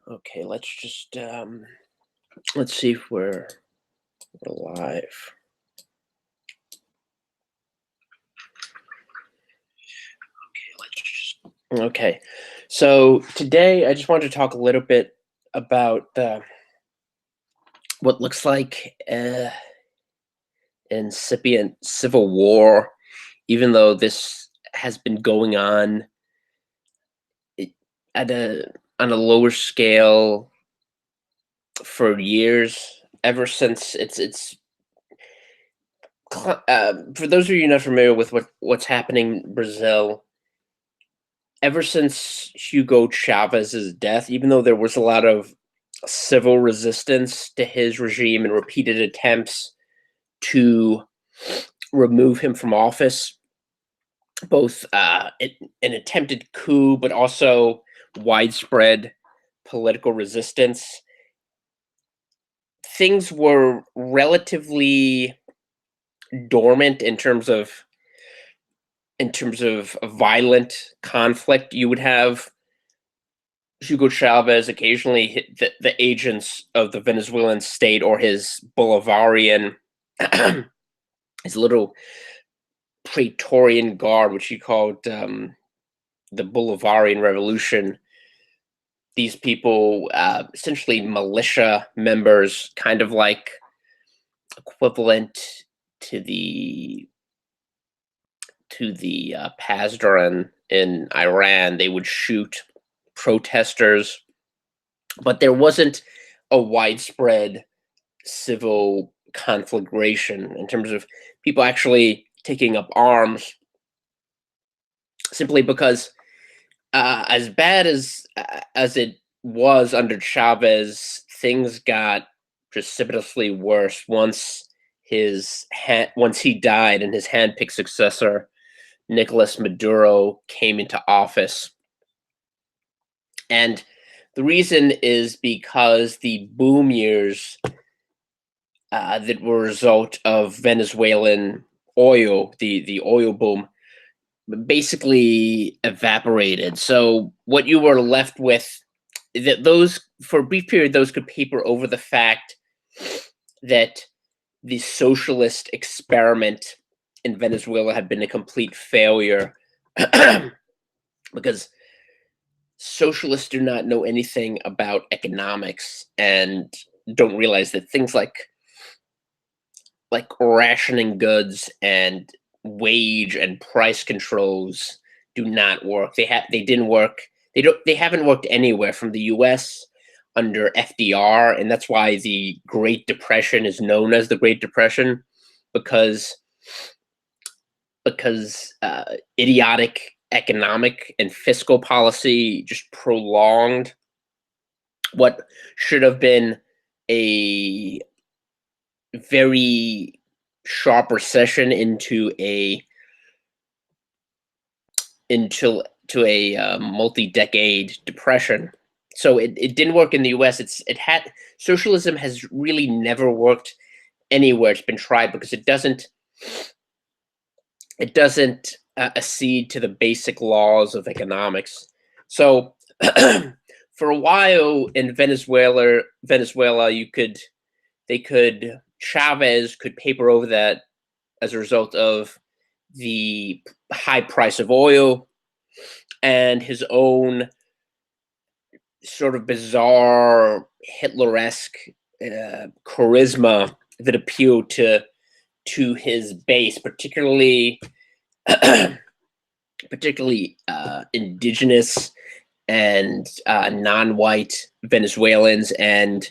Okay, let's see if we're live. Okay, so today I just wanted to talk a little bit about what looks like incipient civil war, even though this has been going on i- at a on a lower scale for years, ever since for those of you not familiar with what's happening in Brazil, ever since Hugo Chavez's death, even though there was a lot of civil resistance to his regime and repeated attempts to remove him from office, both an attempted coup, but also widespread political resistance, things were relatively dormant in terms of a violent conflict. You would have Hugo Chavez occasionally hit the agents of the Venezuelan state or his Bolivarian, his little Praetorian Guard, which he called the Bolivarian Revolution. These people, essentially militia members, kind of like equivalent to the Pasdaran in Iran. They would shoot protesters, but there wasn't a widespread civil conflagration in terms of people actually taking up arms, simply because as bad as it was under Chavez, things got precipitously worse once he died and his handpicked successor Nicolas Maduro came into office. And the reason is because the boom years that were a result of Venezuelan oil, the oil boom, basically evaporated. So what you were left with, that those for a brief period, those could paper over the fact that the socialist experiment in Venezuela had been a complete failure, because socialists do not know anything about economics and don't realize that things like rationing goods and wage and price controls do not work. They didn't work. They haven't worked anywhere from the US under FDR, and that's why the Great Depression is known as the Great Depression, because idiotic economic and fiscal policy just prolonged what should have been a very sharp recession into a multi-decade depression. So it didn't work in the US. Socialism has really never worked anywhere it's been tried, because it doesn't accede to the basic laws of economics. So for a while in Venezuela, Chavez could paper over that as a result of the high price of oil and his own sort of bizarre Hitler-esque charisma that appealed to his base, particularly indigenous and non-white Venezuelans and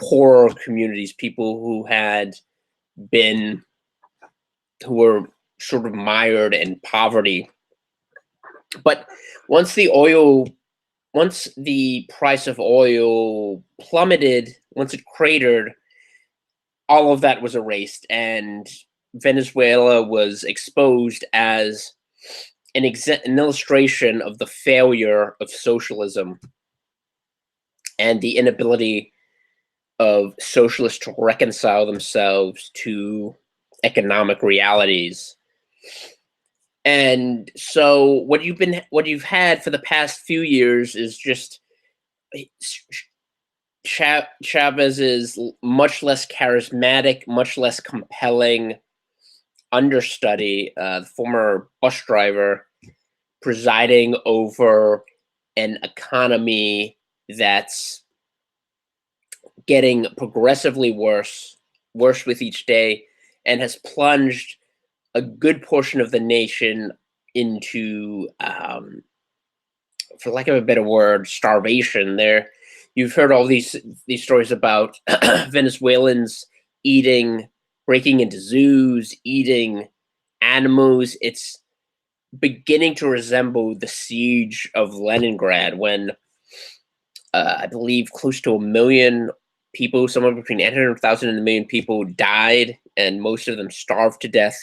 poorer communities, people who were sort of mired in poverty. But once the oil, once the price of oil plummeted, once it cratered, all of that was erased, and Venezuela was exposed as an illustration of the failure of socialism and the inability of socialists to reconcile themselves to economic realities. And so what you've had for the past few years is just Chavez is much less charismatic, much less compelling understudy, the former bus driver, presiding over an economy that's getting progressively worse with each day, and has plunged a good portion of the nation into, for lack of a better word, starvation. You've heard all these stories about Venezuelans eating, breaking into zoos, eating animals. It's beginning to resemble the siege of Leningrad, when I believe close to 1 million people, somewhere between 800,000 and 1 million people, died, and most of them starved to death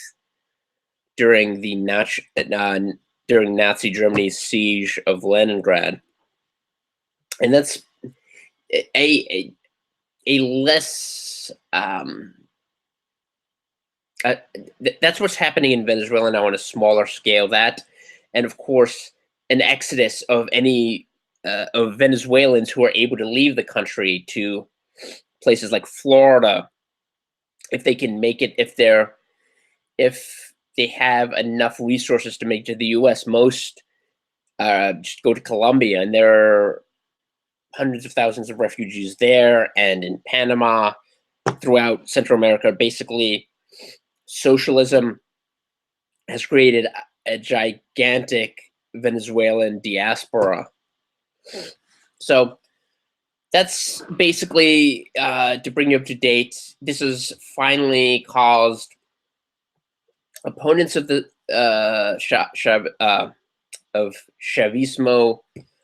during during Nazi Germany's siege of Leningrad. And that's a less that's what's happening in Venezuela now on a smaller scale. That, and of course, an exodus of Venezuelans who are able to leave the country to places like Florida, if they can make it, if they have enough resources to make it to the U.S. Most just go to Colombia, and there are hundreds of thousands of refugees there, and in Panama, throughout Central America. Basically, socialism has created a gigantic Venezuelan diaspora. So that's basically, to bring you up to date. This has finally caused opponents of the of Chavismo,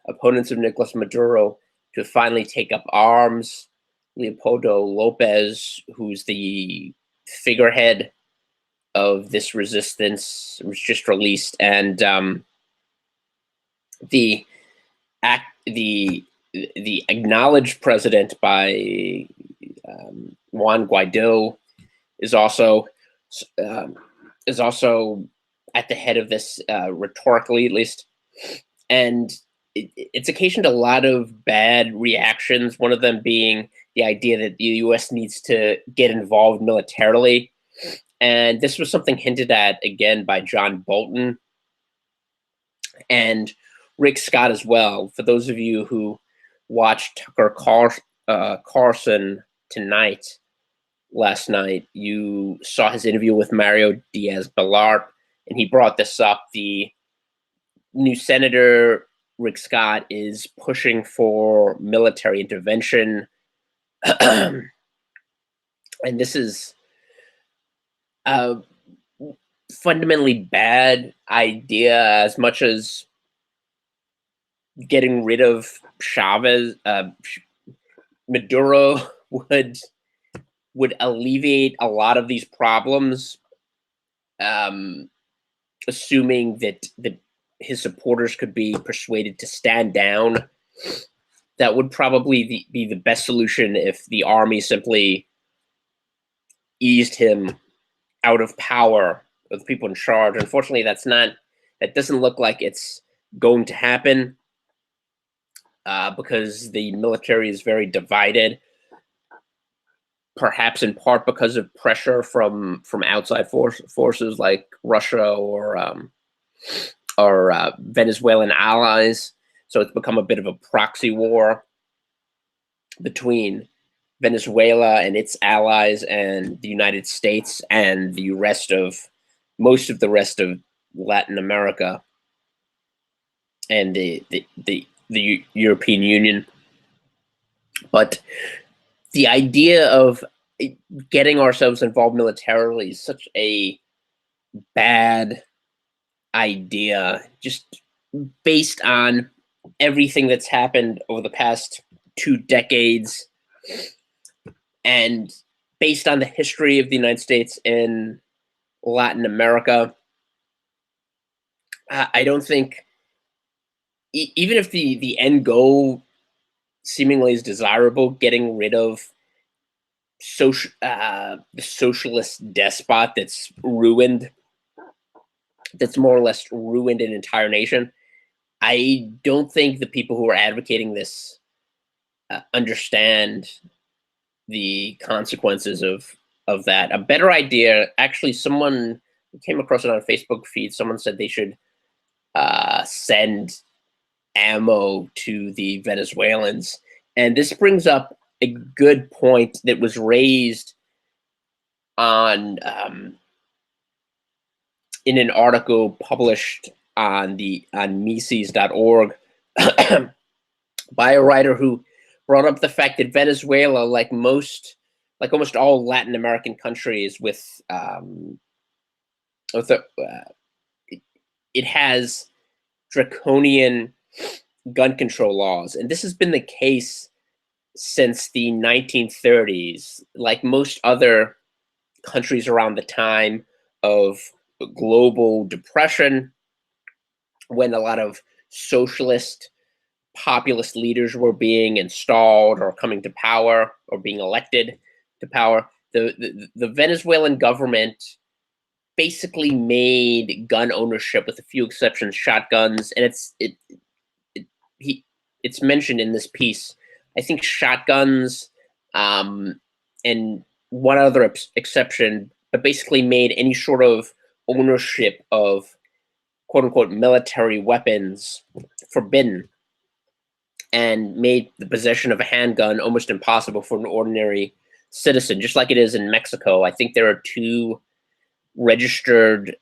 opponents of Nicolas Maduro, to finally take up arms. Leopoldo Lopez, who's the figurehead of this resistance, was just released, and the the acknowledged president by Juan Guaido is also at the head of this, rhetorically at least, and it's occasioned a lot of bad reactions. One of them being the idea that the U.S. needs to get involved militarily, and this was something hinted at again by John Bolton and Rick Scott as well. For those of you who watched Tucker Carlson last night, you saw his interview with Mario Diaz-Balart, and he brought this up. The new senator, Rick Scott, is pushing for military intervention. And this is a fundamentally bad idea, as much as getting rid of Maduro would alleviate a lot of these problems, assuming that his supporters could be persuaded to stand down. That would probably be the best solution, if the army simply eased him out of power, of the people in charge. Unfortunately, that doesn't look like it's going to happen, because the military is very divided, perhaps in part because of pressure from outside forces like Russia or Venezuelan allies. So it's become a bit of a proxy war between Venezuela and its allies and the United States and the most of the rest of Latin America and the European Union. But the idea of getting ourselves involved militarily is such a bad idea, just based on everything that's happened over the past 2 decades, and based on the history of the United States in Latin America. I don't think, even if the end goal seemingly is desirable, getting rid of the socialist despot that's more or less ruined an entire nation, I don't think the people who are advocating this understand the consequences of that. A better idea, actually, someone came across it on a Facebook feed. Someone said they should send ammo to the Venezuelans, and this brings up a good point that was raised on in an article published on Mises.org by a writer who brought up the fact that Venezuela, like almost all Latin American countries, it, it has draconian gun control laws, and this has been the case since the 1930s. Like most other countries around the time of global depression, when a lot of socialist populist leaders were being installed or coming to power or being elected to power, the Venezuelan government basically made gun ownership, with a few exceptions, shotguns, and it's mentioned in this piece. I think shotguns, and one other exception, but basically made any sort of ownership of quote unquote military weapons forbidden, and made the possession of a handgun almost impossible for an ordinary citizen, just like it is in Mexico. I think there are two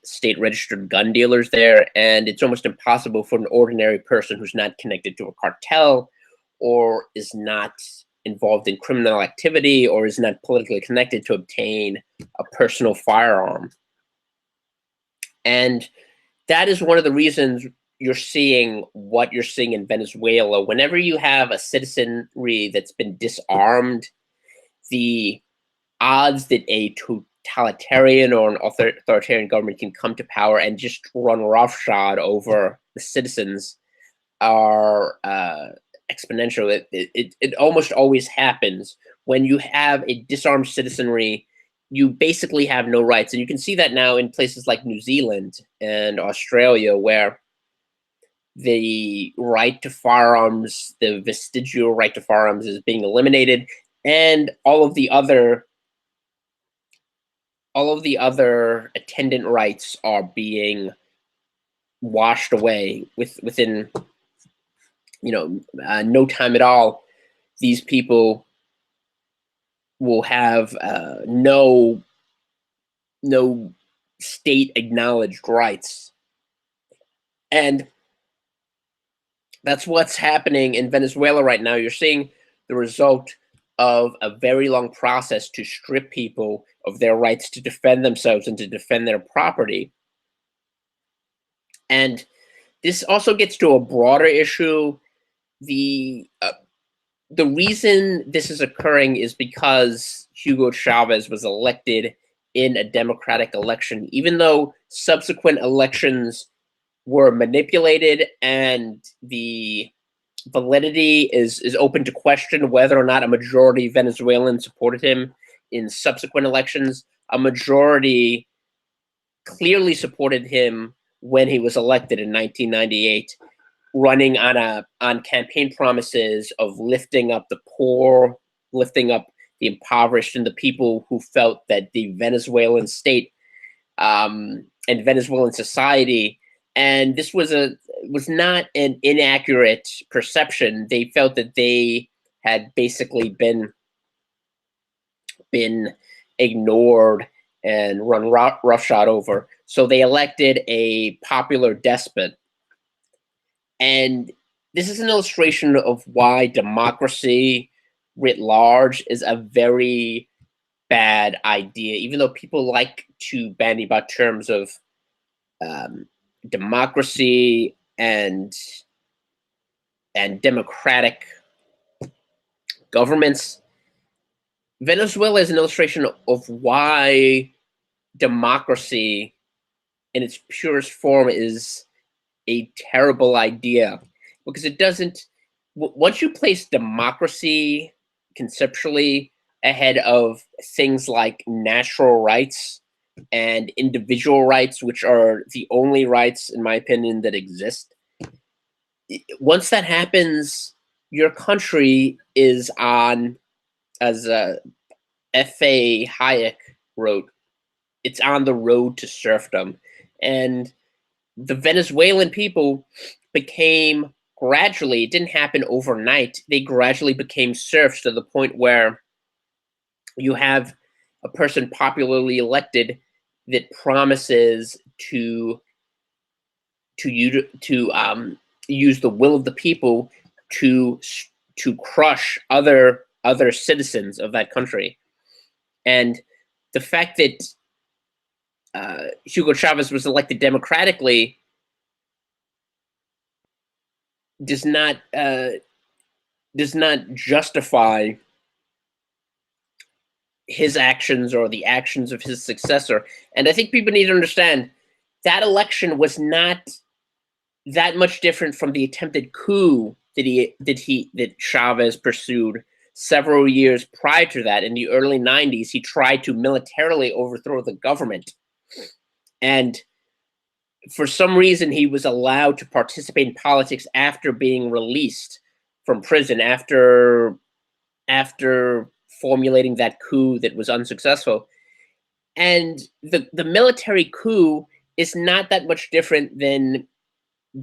state registered gun dealers there, and it's almost impossible for an ordinary person who's not connected to a cartel or is not involved in criminal activity or is not politically connected to obtain a personal firearm. And that is one of the reasons you're seeing what you're seeing in Venezuela. Whenever you have a citizenry that's been disarmed, the odds that a totalitarian or an authoritarian government can come to power and just run roughshod over the citizens are exponential. It almost always happens when you have a disarmed citizenry. You basically have no rights, and you can see that now in places like New Zealand and Australia, where the right to firearms, the vestigial right to firearms, is being eliminated, and all of the other attendant rights are being washed away within no time at all. These people will have no state acknowledged rights, and that's what's happening in Venezuela right now. You're seeing the result of a very long process to strip people of their rights to defend themselves and to defend their property. And this also gets to a broader issue. The reason this is occurring is because Hugo Chavez was elected in a democratic election, even though subsequent elections were manipulated and the validity is open to question whether or not a majority of Venezuelans supported him in subsequent elections. A majority clearly supported him when he was elected in 1998, running on campaign promises of lifting up the poor, lifting up the impoverished, and the people who felt that the Venezuelan state and Venezuelan society, and this was not an inaccurate perception. They felt that they had basically been ignored and run roughshod over. So they elected a popular despot. And this is an illustration of why democracy writ large is a very bad idea, even though people like to bandy about terms of democracy and democratic governments. Venezuela is an illustration of why democracy in its purest form is a terrible idea, because it doesn't, once you place democracy conceptually ahead of things like natural rights and individual rights, which are the only rights, in my opinion, that exist, once that happens, your country is on, as F.A. Hayek wrote, it's on the road to serfdom. And the Venezuelan people became gradually, it didn't happen overnight, they gradually became serfs to the point where you have a person popularly elected that promises to use the will of the people to to crush other citizens of that country. And the fact that Hugo Chavez was elected democratically does not justify his actions or the actions of his successor. And I think people need to understand that election was not that much different from the attempted coup that Chavez pursued several years prior to that. In the early 90s, he tried to militarily overthrow the government. And for some reason, he was allowed to participate in politics after being released from prison, after formulating that coup that was unsuccessful. And the military coup is not that much different than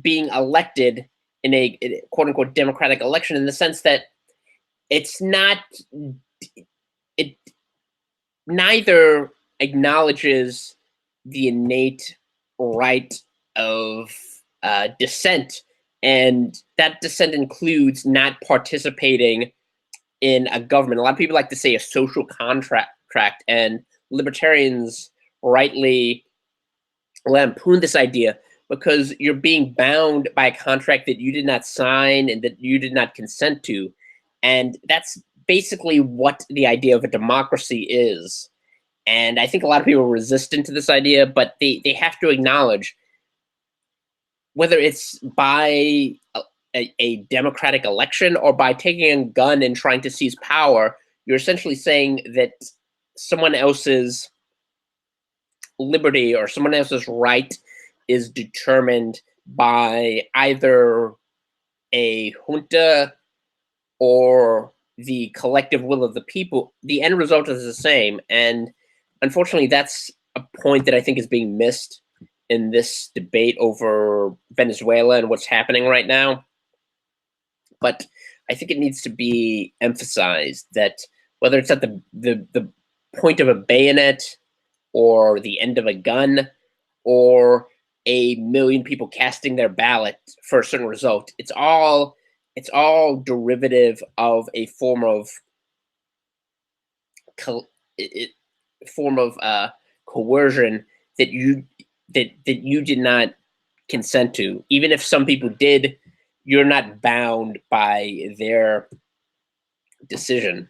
being elected in a quote unquote democratic election, in the sense that it's not it neither acknowledges the innate right of dissent, and that dissent includes not participating in a government. A lot of people like to say a social contract, and libertarians rightly lampoon this idea because you're being bound by a contract that you did not sign and that you did not consent to. And that's basically what the idea of a democracy is. And I think a lot of people are resistant to this idea, but they have to acknowledge, whether it's by a democratic election or by taking a gun and trying to seize power, you're essentially saying that someone else's liberty or someone else's right is determined by either a junta or the collective will of the people. The end result is the same. And unfortunately, that's a point that I think is being missed in this debate over Venezuela and what's happening right now. But I think it needs to be emphasized that whether it's at the point of a bayonet or the end of a gun or a million people casting their ballot for a certain result, it's all derivative of a form of coercion that you did not consent to. Even if some people did, you're not bound by their decision.